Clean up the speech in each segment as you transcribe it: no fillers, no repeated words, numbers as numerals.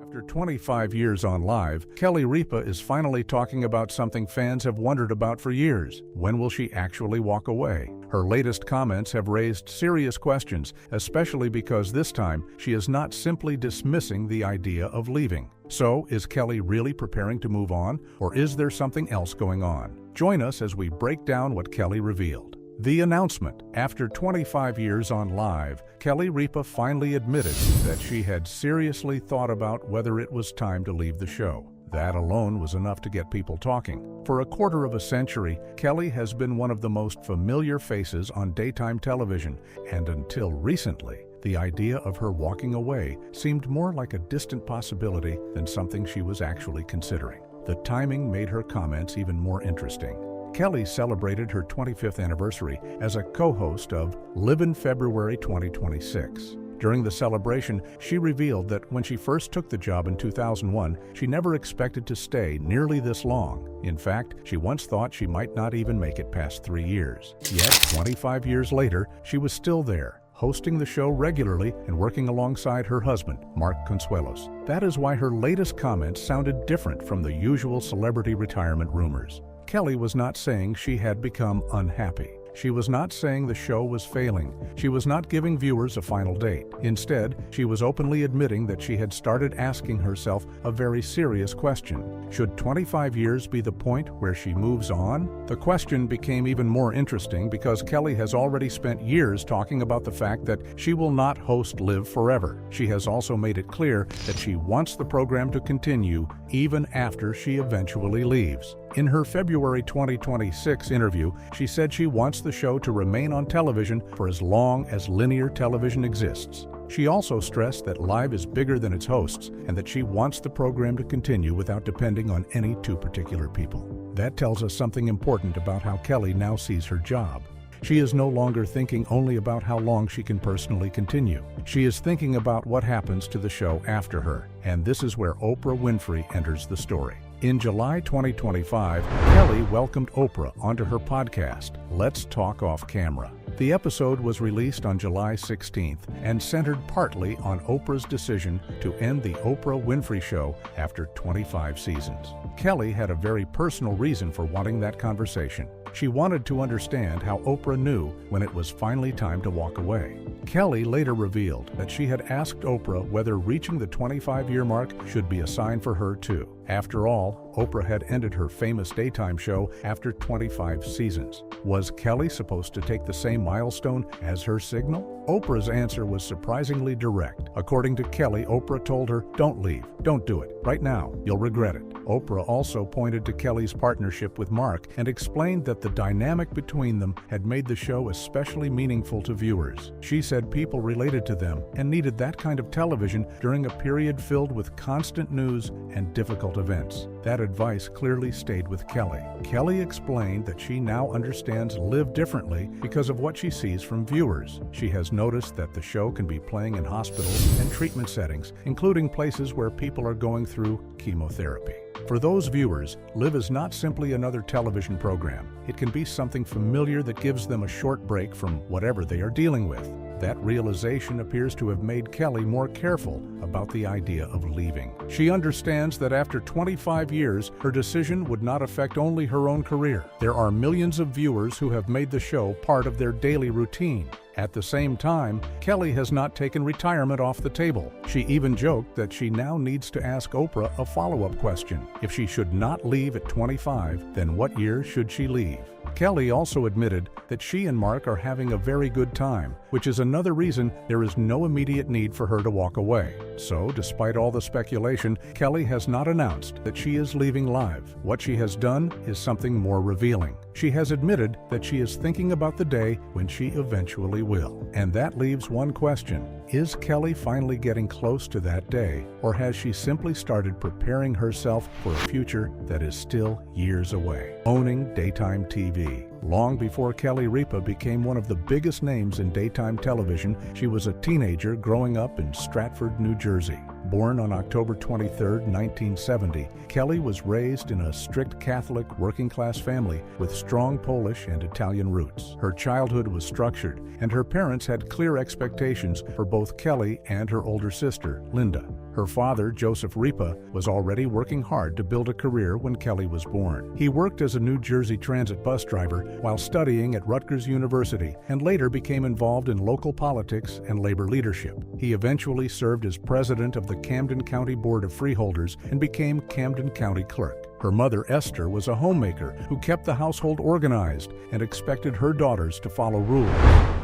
After 25 years on Live, Kelly Ripa is finally talking about something fans have wondered about for years. When will she actually walk away? Her latest comments have raised serious questions, especially because this time she is not simply dismissing the idea of leaving. So, is Kelly really preparing to move on, or is there something else going on? Join us as we break down what Kelly revealed. The announcement. After 25 years on Live, Kelly Ripa finally admitted that she had seriously thought about whether it was time to leave the show. That alone was enough to get people talking. For a quarter of a century, Kelly has been one of the most familiar faces on daytime television, and until recently, the idea of her walking away seemed more like a distant possibility than something she was actually considering. The timing made her comments even more interesting. Kelly celebrated her 25th anniversary as a co-host of Live in February 2026. During the celebration, she revealed that when she first took the job in 2001, she never expected to stay nearly this long. In fact, she once thought she might not even make it past 3 years. Yet, 25 years later, she was still there, hosting the show regularly and working alongside her husband, Mark Consuelos. That is why her latest comments sounded different from the usual celebrity retirement rumors. Kelly was not saying she had become unhappy. She was not saying the show was failing. She was not giving viewers a final date. Instead, she was openly admitting that she had started asking herself a very serious question. Should 25 years be the point where she moves on? The question became even more interesting because Kelly has already spent years talking about the fact that she will not host Live forever. She has also made it clear that she wants the program to continue even after she eventually leaves. In her February 2026 interview, she said she wants the show to remain on television for as long as linear television exists. She also stressed that Live is bigger than its hosts and that she wants the program to continue without depending on any two particular people. That tells us something important about how Kelly now sees her job. She is no longer thinking only about how long she can personally continue. She is thinking about what happens to the show after her, and this is where Oprah Winfrey enters the story. In July 2025, Kelly welcomed Oprah onto her podcast, Let's Talk Off Camera. The episode was released on July 16th and centered partly on Oprah's decision to end the Oprah Winfrey Show after 25 seasons. Kelly had a very personal reason for wanting that conversation. She wanted to understand how Oprah knew when it was finally time to walk away. Kelly later revealed that she had asked Oprah whether reaching the 25-year mark should be a sign for her too. After all, Oprah had ended her famous daytime show after 25 seasons. Was Kelly supposed to take the same milestone as her signal? Oprah's answer was surprisingly direct. According to Kelly, Oprah told her, "Don't leave. Don't do it. Right now. You'll regret it." Oprah also pointed to Kelly's partnership with Mark and explained that the dynamic between them had made the show especially meaningful to viewers. She said people related to them and needed that kind of television during a period filled with constant news and difficult events. That advice clearly stayed with Kelly. Kelly explained that she now understands Live differently because of what she sees from viewers. She has noticed that the show can be playing in hospitals and treatment settings, including places where people are going through chemotherapy. For those viewers, Live is not simply another television program. It can be something familiar that gives them a short break from whatever they are dealing with. That realization appears to have made Kelly more careful about the idea of leaving. She understands that after 25 years, her decision would not affect only her own career. There are millions of viewers who have made the show part of their daily routine. At the same time, Kelly has not taken retirement off the table. She even joked that she now needs to ask Oprah a follow-up question. If she should not leave at 25, then what year should she leave? Kelly also admitted that she and Mark are having a very good time, which is another reason there is no immediate need for her to walk away. So, despite all the speculation, Kelly has not announced that she is leaving Live. What she has done is something more revealing. She has admitted that she is thinking about the day when she eventually will. And that leaves one question. Is Kelly finally getting close to that day, or has she simply started preparing herself for a future that is still years away? Owning daytime TV. Long before Kelly Ripa became one of the biggest names in daytime television, she was a teenager growing up in Stratford, New Jersey. Born on October 23, 1970, Kelly was raised in a strict Catholic working-class family with strong Polish and Italian roots. Her childhood was structured, and her parents had clear expectations for both Kelly and her older sister, Linda. Her father, Joseph Ripa, was already working hard to build a career when Kelly was born. He worked as a New Jersey Transit bus driver while studying at Rutgers University and later became involved in local politics and labor leadership. He eventually served as president of the Camden County Board of Freeholders and became Camden County Clerk. Her mother, Esther, was a homemaker who kept the household organized and expected her daughters to follow rules.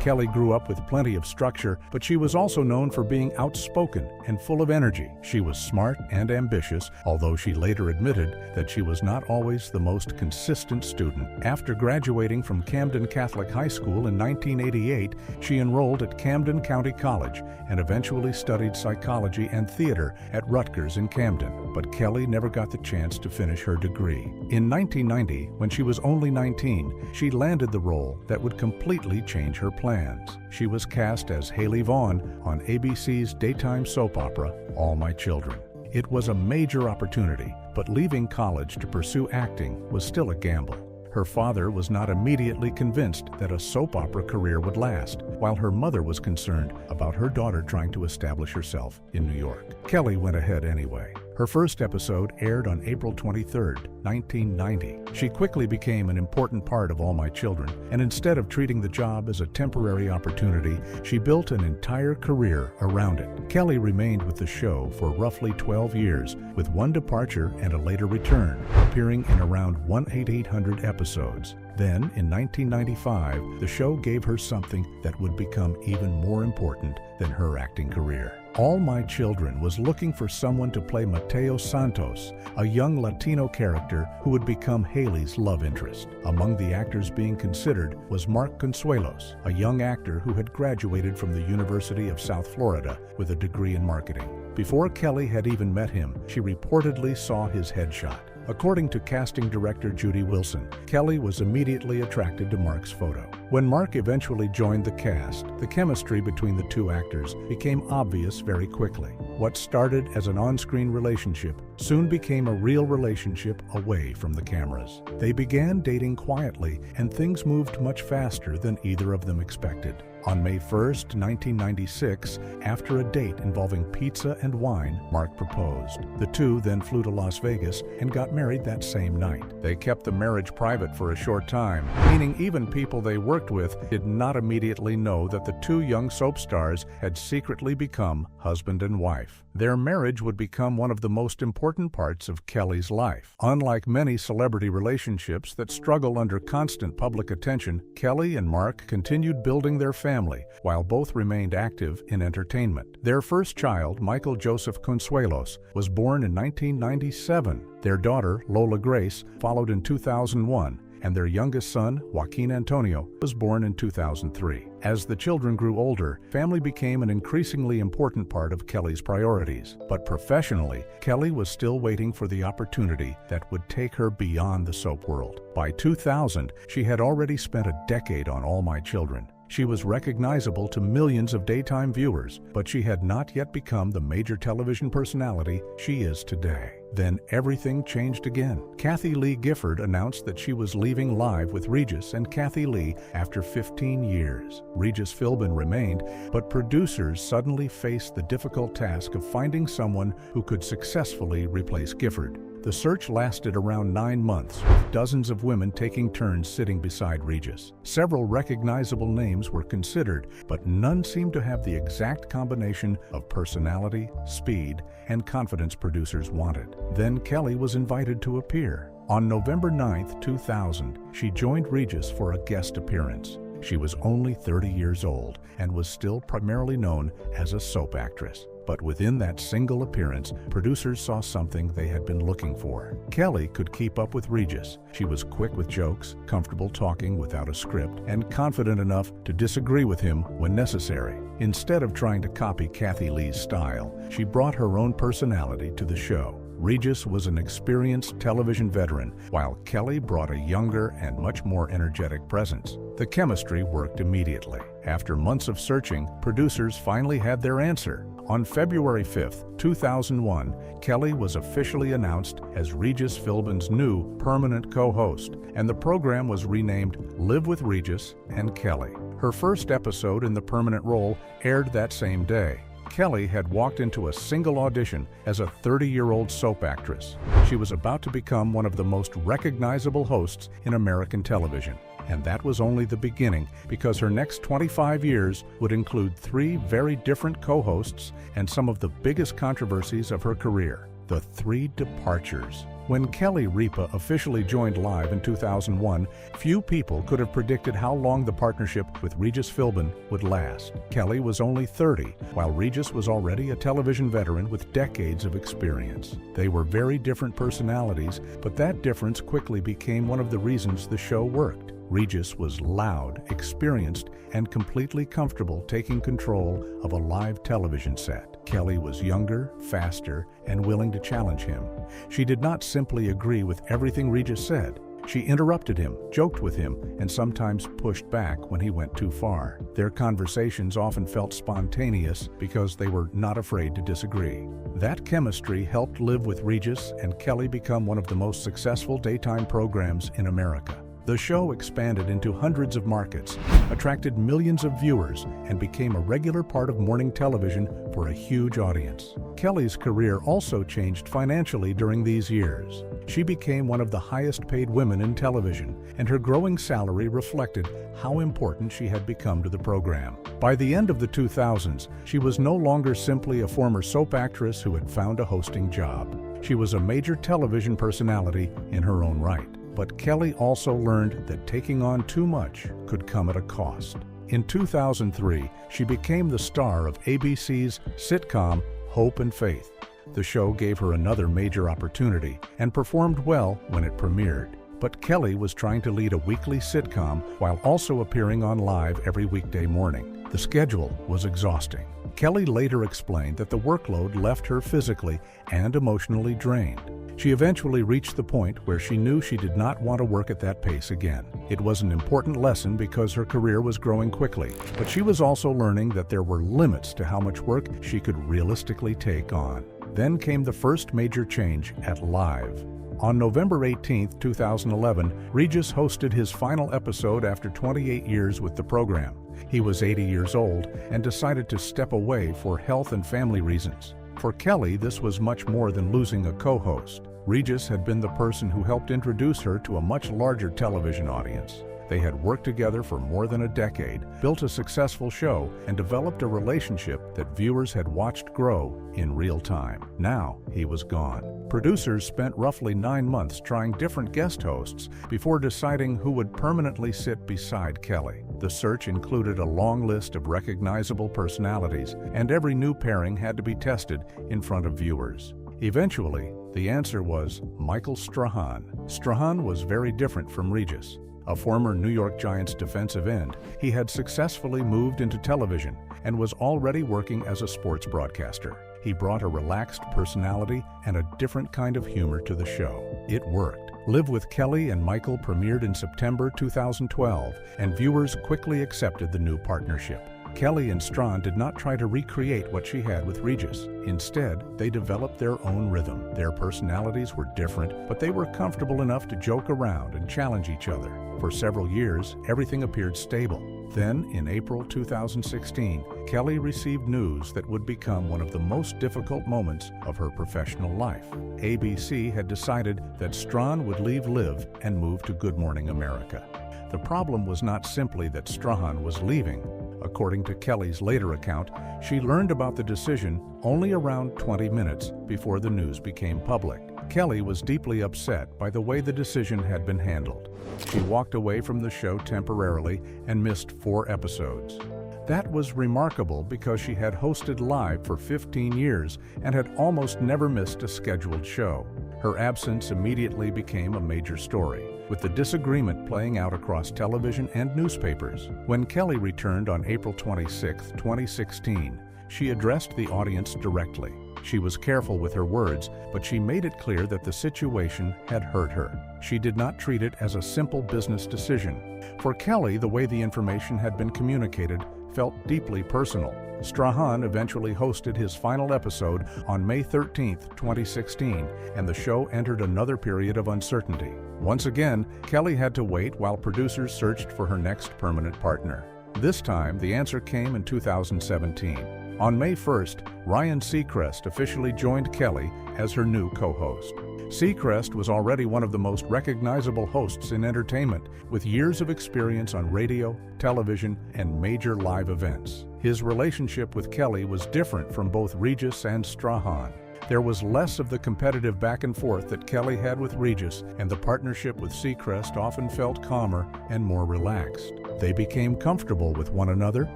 Kelly grew up with plenty of structure, but she was also known for being outspoken and full of energy. She was smart and ambitious, although she later admitted that she was not always the most consistent student. After graduating from Camden Catholic High School in 1988, she enrolled at Camden County College and eventually studied psychology and theater at Rutgers in Camden. But Kelly never got the chance to finish her degree. In 1990, when she was only 19, she landed the role that would completely change her plans. She was cast as Haley Vaughn on ABC's daytime soap opera, All My Children. It was a major opportunity, but leaving college to pursue acting was still a gamble. Her father was not immediately convinced that a soap opera career would last, while her mother was concerned about her daughter trying to establish herself in New York. Kelly went ahead anyway. Her first episode aired on April 23, 1990. She quickly became an important part of All My Children, and instead of treating the job as a temporary opportunity, she built an entire career around it. Kelly remained with the show for roughly 12 years, with one departure and a later return, appearing in around 1,800 episodes. Then, in 1995, the show gave her something that would become even more important than her acting career. All My Children was looking for someone to play Mateo Santos, a young Latino character who would become Haley's love interest. Among the actors being considered was Mark Consuelos, a young actor who had graduated from the University of South Florida with a degree in marketing. Before Kelly had even met him, she reportedly saw his headshot. According to casting director Judy Wilson, Kelly was immediately attracted to Mark's photo. When Mark eventually joined the cast, the chemistry between the two actors became obvious very quickly. What started as an on-screen relationship soon became a real relationship away from the cameras. They began dating quietly, and things moved much faster than either of them expected. On May 1, 1996, after a date involving pizza and wine, Mark proposed. The two then flew to Las Vegas and got married that same night. They kept the marriage private for a short time, meaning even people they worked with did not immediately know that the two young soap stars had secretly become husband and wife. Their marriage would become one of the most important parts of Kelly's life. Unlike many celebrity relationships that struggle under constant public attention, Kelly and Mark continued building their family while both remained active in entertainment. Their first child, Michael Joseph Consuelos, was born in 1997. Their daughter, Lola Grace, followed in 2001, and their youngest son, Joaquin Antonio, was born in 2003. As the children grew older, family became an increasingly important part of Kelly's priorities. But professionally, Kelly was still waiting for the opportunity that would take her beyond the soap world. By 2000, she had already spent a decade on All My Children. She was recognizable to millions of daytime viewers, but she had not yet become the major television personality she is today. Then everything changed again. Kathie Lee Gifford announced that she was leaving Live with Regis and Kathie Lee after 15 years. Regis Philbin remained, but producers suddenly faced the difficult task of finding someone who could successfully replace Gifford. The search lasted around 9 months, with dozens of women taking turns sitting beside Regis. Several recognizable names were considered, but none seemed to have the exact combination of personality, speed, and confidence producers wanted. Then Kelly was invited to appear. On November 9, 2000, she joined Regis for a guest appearance. She was only 30 years old and was still primarily known as a soap actress. But within that single appearance, producers saw something they had been looking for. Kelly could keep up with Regis. She was quick with jokes, comfortable talking without a script, and confident enough to disagree with him when necessary. Instead of trying to copy Kathie Lee's style, she brought her own personality to the show. Regis was an experienced television veteran, while Kelly brought a younger and much more energetic presence. The chemistry worked immediately. After months of searching, producers finally had their answer. On February 5, 2001, Kelly was officially announced as Regis Philbin's new permanent co-host, and the program was renamed Live with Regis and Kelly. Her first episode in the permanent role aired that same day. Kelly had walked into a single audition as a 30-year-old soap actress. She was about to become one of the most recognizable hosts in American television. And that was only the beginning, because her next 25 years would include 3 very different co-hosts and some of the biggest controversies of her career: the 3 departures. When Kelly Ripa officially joined Live in 2001, few people could have predicted how long the partnership with Regis Philbin would last. Kelly was only 30, while Regis was already a television veteran with decades of experience. They were very different personalities, but that difference quickly became one of the reasons the show worked. Regis was loud, experienced, and completely comfortable taking control of a live television set. Kelly was younger, faster, and willing to challenge him. She did not simply agree with everything Regis said. She interrupted him, joked with him, and sometimes pushed back when he went too far. Their conversations often felt spontaneous because they were not afraid to disagree. That chemistry helped Live with Regis and Kelly become one of the most successful daytime programs in America. The show expanded into hundreds of markets, attracted millions of viewers, and became a regular part of morning television for a huge audience. Kelly's career also changed financially during these years. She became one of the highest-paid women in television, and her growing salary reflected how important she had become to the program. By the end of the 2000s, she was no longer simply a former soap actress who had found a hosting job. She was a major television personality in her own right. But Kelly also learned that taking on too much could come at a cost. In 2003, she became the star of ABC's sitcom Hope and Faith. The show gave her another major opportunity and performed well when it premiered. But Kelly was trying to lead a weekly sitcom while also appearing on Live every weekday morning. The schedule was exhausting. Kelly later explained that the workload left her physically and emotionally drained. She eventually reached the point where she knew she did not want to work at that pace again. It was an important lesson because her career was growing quickly, but she was also learning that there were limits to how much work she could realistically take on. Then came the first major change at Live. On November 18, 2011, Regis hosted his final episode after 28 years with the program. He was 80 years old and decided to step away for health and family reasons. For Kelly, this was much more than losing a co-host. Regis had been the person who helped introduce her to a much larger television audience. They had worked together for more than a decade, built a successful show, and developed a relationship that viewers had watched grow in real time. Now, he was gone. Producers spent roughly 9 months trying different guest hosts before deciding who would permanently sit beside Kelly. The search included a long list of recognizable personalities, and every new pairing had to be tested in front of viewers. Eventually, the answer was Michael Strahan. Strahan was very different from Regis. A former New York Giants defensive end, he had successfully moved into television and was already working as a sports broadcaster. He brought a relaxed personality and a different kind of humor to the show. It worked. Live with Kelly and Michael premiered in September 2012, and viewers quickly accepted the new partnership. Kelly and Strahan did not try to recreate what she had with Regis. Instead, they developed their own rhythm. Their personalities were different, but they were comfortable enough to joke around and challenge each other. For several years, everything appeared stable. Then, in April 2016, Kelly received news that would become one of the most difficult moments of her professional life. ABC had decided that Strahan would leave Live and move to Good Morning America. The problem was not simply that Strahan was leaving. According to Kelly's later account, she learned about the decision only around 20 minutes before the news became public. Kelly was deeply upset by the way the decision had been handled. She walked away from the show temporarily and missed 4 episodes. That was remarkable because she had hosted Live for 15 years and had almost never missed a scheduled show. Her absence immediately became a major story, with the disagreement playing out across television and newspapers. When Kelly returned on April 26, 2016, she addressed the audience directly. She was careful with her words, but she made it clear that the situation had hurt her. She did not treat it as a simple business decision. For Kelly, the way the information had been communicated felt deeply personal. Strahan eventually hosted his final episode on May 13, 2016, and the show entered another period of uncertainty. Once again, Kelly had to wait while producers searched for her next permanent partner. This time, the answer came in 2017. On May 1st, Ryan Seacrest officially joined Kelly as her new co-host. Seacrest was already one of the most recognizable hosts in entertainment, with years of experience on radio, television, and major live events. His relationship with Kelly was different from both Regis and Strahan. There was less of the competitive back and forth that Kelly had with Regis, and the partnership with Seacrest often felt calmer and more relaxed. They became comfortable with one another,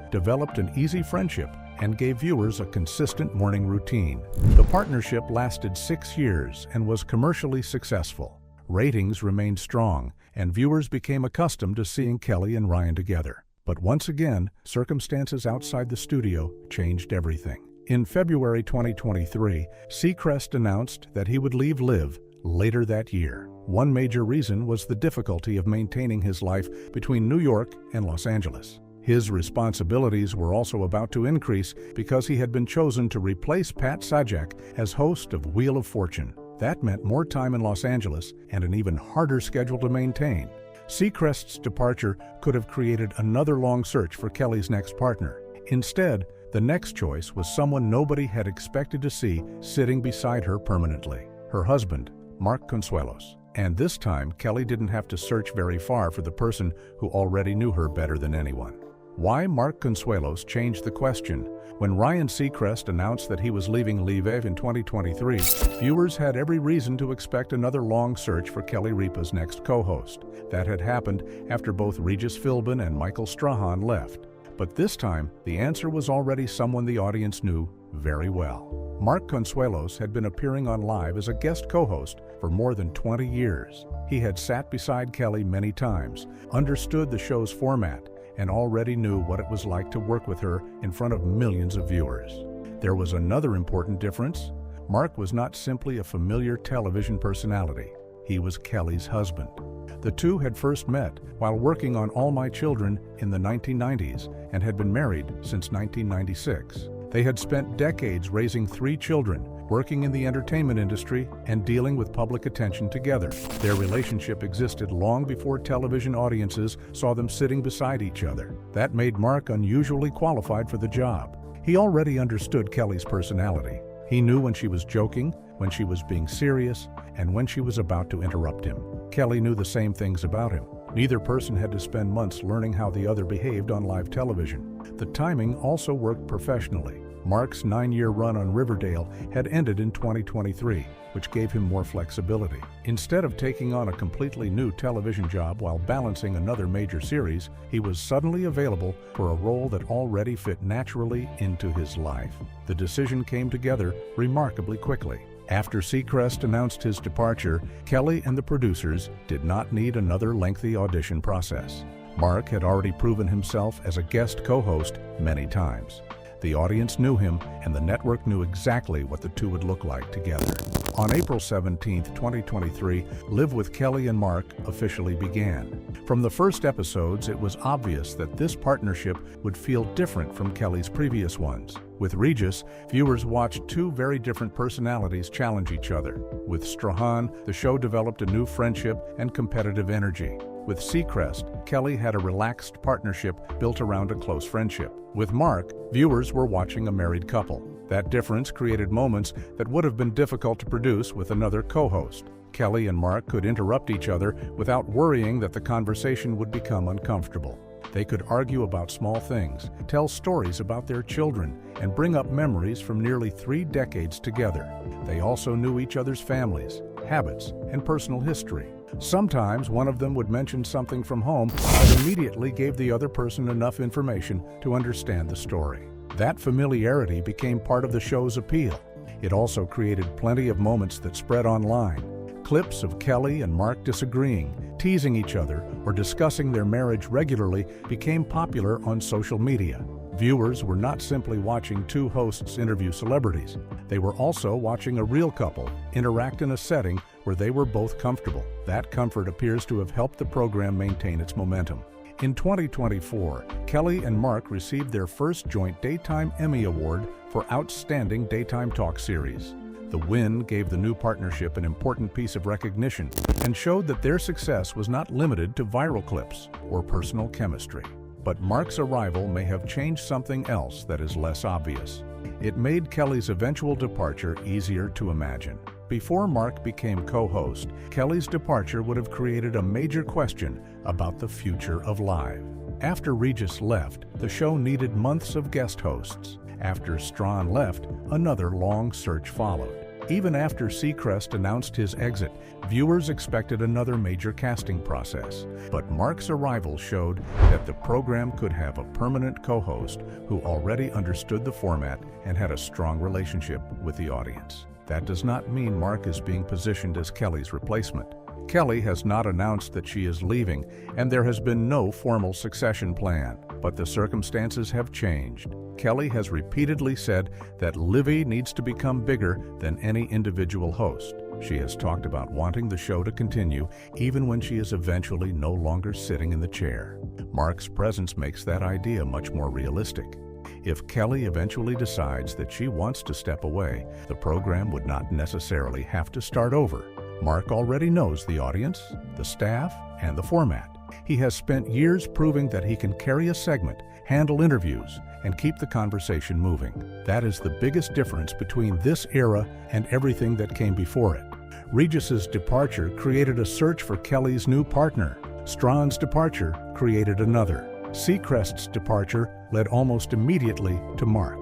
developed an easy friendship, and gave viewers a consistent morning routine. The partnership lasted 6 years and was commercially successful. Ratings remained strong, and viewers became accustomed to seeing Kelly and Ryan together. But once again, circumstances outside the studio changed everything. In February 2023, Seacrest announced that he would leave Live later that year. One major reason was the difficulty of maintaining his life between New York and Los Angeles. His responsibilities were also about to increase because he had been chosen to replace Pat Sajak as host of Wheel of Fortune. That meant more time in Los Angeles and an even harder schedule to maintain. Seacrest's departure could have created another long search for Kelly's next partner. Instead, the next choice was someone nobody had expected to see sitting beside her permanently: her husband, Mark Consuelos. And this time, Kelly didn't have to search very far for the person who already knew her better than anyone. Why Mark Consuelos changed the question. When Ryan Seacrest announced that he was leaving Live in 2023, viewers had every reason to expect another long search for Kelly Ripa's next co-host. That had happened after both Regis Philbin and Michael Strahan left. But this time, the answer was already someone the audience knew very well. Mark Consuelos had been appearing on Live as a guest co-host for more than 20 years. He had sat beside Kelly many times, understood the show's format, and already knew what it was like to work with her in front of millions of viewers. There was another important difference. Mark was not simply a familiar television personality. He was Kelly's husband. The two had first met while working on All My Children in the 1990s and had been married since 1996. They had spent decades raising 3 children, working in the entertainment industry, and dealing with public attention together. Their relationship existed long before television audiences saw them sitting beside each other. That made Mark unusually qualified for the job. He already understood Kelly's personality. He knew when she was joking, when she was being serious, and when she was about to interrupt him. Kelly knew the same things about him. Neither person had to spend months learning how the other behaved on live television. The timing also worked professionally. Mark's 9-year run on Riverdale had ended in 2023, which gave him more flexibility. Instead of taking on a completely new television job while balancing another major series, he was suddenly available for a role that already fit naturally into his life. The decision came together remarkably quickly. After Seacrest announced his departure, Kelly and the producers did not need another lengthy audition process. Mark had already proven himself as a guest co-host many times. The audience knew him, and the network knew exactly what the two would look like together. On April 17, 2023, Live with Kelly and Mark officially began. From the first episodes, it was obvious that this partnership would feel different from Kelly's previous ones. With Regis, viewers watched 2 very different personalities challenge each other. With Strahan, the show developed a new friendship and competitive energy. With Seacrest, Kelly had a relaxed partnership built around a close friendship. With Mark, viewers were watching a married couple. That difference created moments that would have been difficult to produce with another co-host. Kelly and Mark could interrupt each other without worrying that the conversation would become uncomfortable. They could argue about small things, tell stories about their children, and bring up memories from nearly 3 decades together. They also knew each other's families, habits, and personal history. Sometimes one of them would mention something from home that immediately gave the other person enough information to understand the story. That familiarity became part of the show's appeal. It also created plenty of moments that spread online. Clips of Kelly and Mark disagreeing, teasing each other, or discussing their marriage regularly became popular on social media. Viewers were not simply watching 2 hosts interview celebrities. They were also watching a real couple interact in a setting where they were both comfortable. That comfort appears to have helped the program maintain its momentum. In 2024, Kelly and Mark received their first joint Daytime Emmy Award for Outstanding Daytime Talk Series. The win gave the new partnership an important piece of recognition and showed that their success was not limited to viral clips or personal chemistry. But Mark's arrival may have changed something else that is less obvious. It made Kelly's eventual departure easier to imagine. Before Mark became co-host, Kelly's departure would have created a major question about the future of live. After Regis left, the show needed months of guest hosts. After Strawn left, another long search followed. Even after Seacrest announced his exit, viewers expected another major casting process. But Mark's arrival showed that the program could have a permanent co-host who already understood the format and had a strong relationship with the audience. That does not mean Mark is being positioned as Kelly's replacement. Kelly has not announced that she is leaving, and there has been no formal succession plan. But the circumstances have changed. Kelly has repeatedly said that Livy needs to become bigger than any individual host. She has talked about wanting the show to continue even when she is eventually no longer sitting in the chair. Mark's presence makes that idea much more realistic. If Kelly eventually decides that she wants to step away, the program would not necessarily have to start over. Mark already knows the audience, the staff, and the format. He has spent years proving that he can carry a segment, handle interviews, and keep the conversation moving. That is the biggest difference between this era and everything that came before it. Regis's departure created a search for Kelly's new partner. Strawn's departure created another. Seacrest's departure led almost immediately to Mark.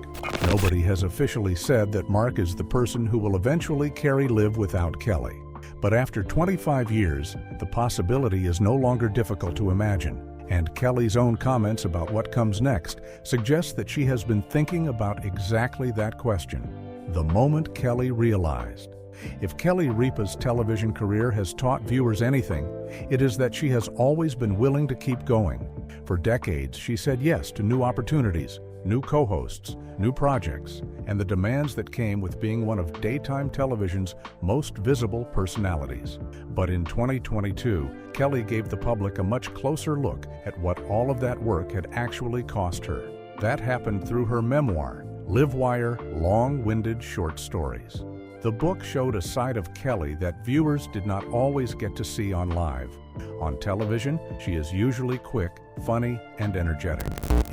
Nobody has officially said that Mark is the person who will eventually carry Liv without Kelly. But after 25 years, the possibility is no longer difficult to imagine, and Kelly's own comments about what comes next suggest that she has been thinking about exactly that question, the moment Kelly realized. If Kelly Ripa's television career has taught viewers anything, it is that she has always been willing to keep going. For decades, she said yes to new opportunities, new co-hosts, new projects, and the demands that came with being one of daytime television's most visible personalities. But in 2022, Kelly gave the public a much closer look at what all of that work had actually cost her. That happened through her memoir, Livewire: Long-Winded Short Stories. The book showed a side of Kelly that viewers did not always get to see on live. On television, she is usually quick, funny, and energetic.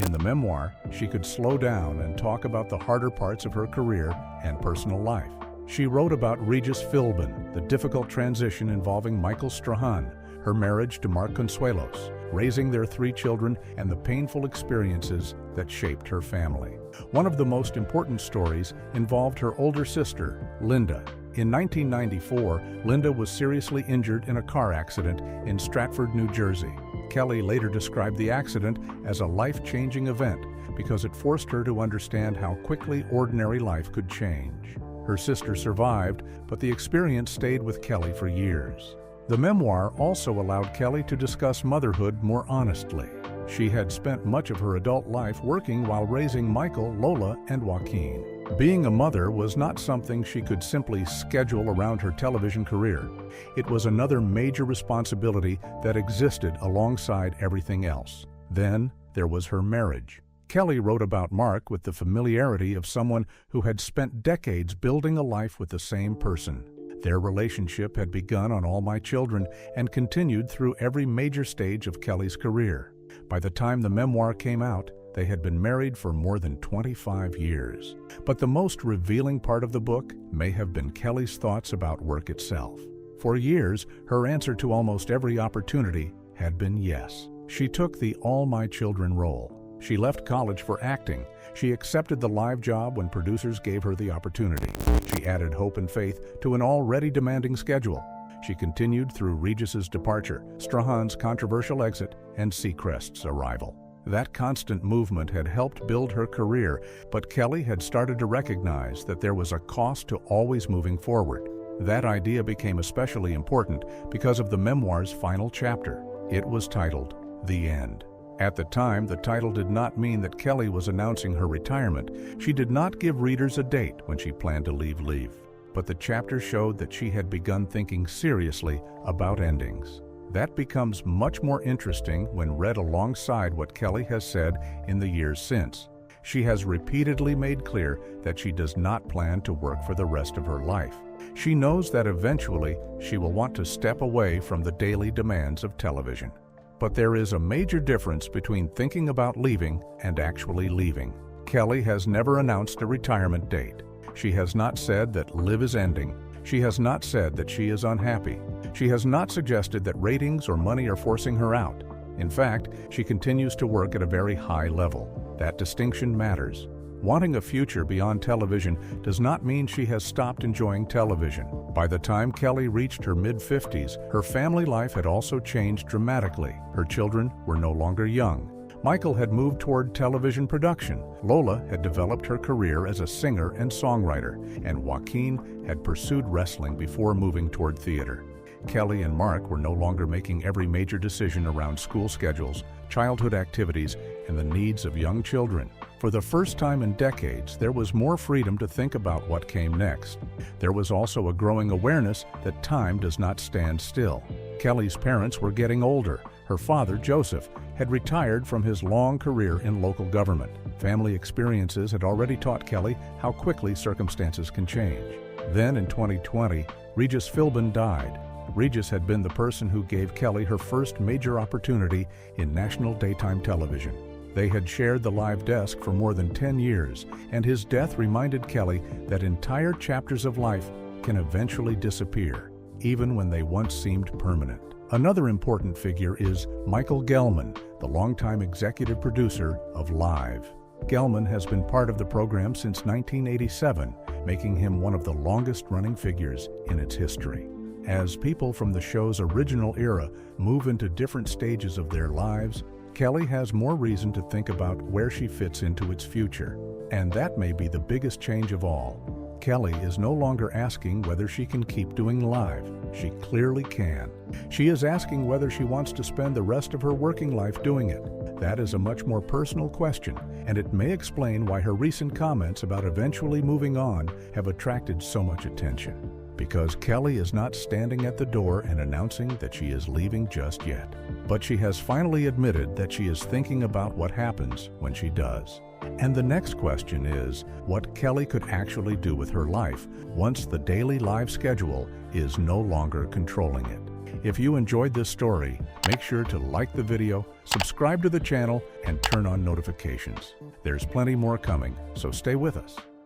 In the memoir, she could slow down and talk about the harder parts of her career and personal life. She wrote about Regis Philbin, the difficult transition involving Michael Strahan, her marriage to Mark Consuelos, raising their 3 children, and the painful experiences that shaped her family. One of the most important stories involved her older sister, Linda. In 1994, Linda was seriously injured in a car accident in Stratford, New Jersey. Kelly later described the accident as a life-changing event because it forced her to understand how quickly ordinary life could change. Her sister survived, but the experience stayed with Kelly for years. The memoir also allowed Kelly to discuss motherhood more honestly. She had spent much of her adult life working while raising Michael, Lola, and Joaquin. Being a mother was not something she could simply schedule around her television career. It was another major responsibility that existed alongside everything else. Then there was her marriage. Kelly wrote about Mark with the familiarity of someone who had spent decades building a life with the same person. Their relationship had begun on All My Children and continued through every major stage of Kelly's career. By the time the memoir came out, they had been married for more than 25 years. But the most revealing part of the book may have been Kelly's thoughts about work itself. For years, her answer to almost every opportunity had been yes. She took the All My Children role. She left college for acting. She accepted the live job when producers gave her the opportunity. She added hope and faith to an already demanding schedule. She continued through Regis's departure, Strahan's controversial exit, and Seacrest's arrival. That constant movement had helped build her career, but Kelly had started to recognize that there was a cost to always moving forward. That idea became especially important because of the memoir's final chapter. It was titled The End. At the time, the title did not mean that Kelly was announcing her retirement. She did not give readers a date when she planned to leave. But the chapter showed that she had begun thinking seriously about endings. That becomes much more interesting when read alongside what Kelly has said in the years since. She has repeatedly made clear that she does not plan to work for the rest of her life. She knows that eventually she will want to step away from the daily demands of television. But there is a major difference between thinking about leaving and actually leaving. Kelly has never announced a retirement date. She has not said that Live is ending. She has not said that she is unhappy. She has not suggested that ratings or money are forcing her out. In fact, she continues to work at a very high level. That distinction matters. Wanting a future beyond television does not mean she has stopped enjoying television. By the time Kelly reached her mid-50s, her family life had also changed dramatically. Her children were no longer young. Michael had moved toward television production. Lola had developed her career as a singer and songwriter, and Joaquin had pursued wrestling before moving toward theater. Kelly and Mark were no longer making every major decision around school schedules, childhood activities, and the needs of young children. For the first time in decades, there was more freedom to think about what came next. There was also a growing awareness that time does not stand still. Kelly's parents were getting older. Her father, Joseph, had retired from his long career in local government. Family experiences had already taught Kelly how quickly circumstances can change. Then in 2020, Regis Philbin died. Regis had been the person who gave Kelly her first major opportunity in national daytime television. They had shared the live desk for more than 10 years, and his death reminded Kelly that entire chapters of life can eventually disappear, even when they once seemed permanent. Another important figure is Michael Gelman, the longtime executive producer of Live. Gelman has been part of the program since 1987, making him one of the longest-running figures in its history. As people from the show's original era move into different stages of their lives, Kelly has more reason to think about where she fits into its future. And that may be the biggest change of all. Kelly is no longer asking whether she can keep doing Live. She clearly can. She is asking whether she wants to spend the rest of her working life doing it. That is a much more personal question, and it may explain why her recent comments about eventually moving on have attracted so much attention. Because Kelly is not standing at the door and announcing that she is leaving just yet. But she has finally admitted that she is thinking about what happens when she does. And the next question is what Kelly could actually do with her life once the daily live schedule is no longer controlling it. If you enjoyed this story, make sure to like the video, subscribe to the channel, and turn on notifications. There's plenty more coming, so stay with us.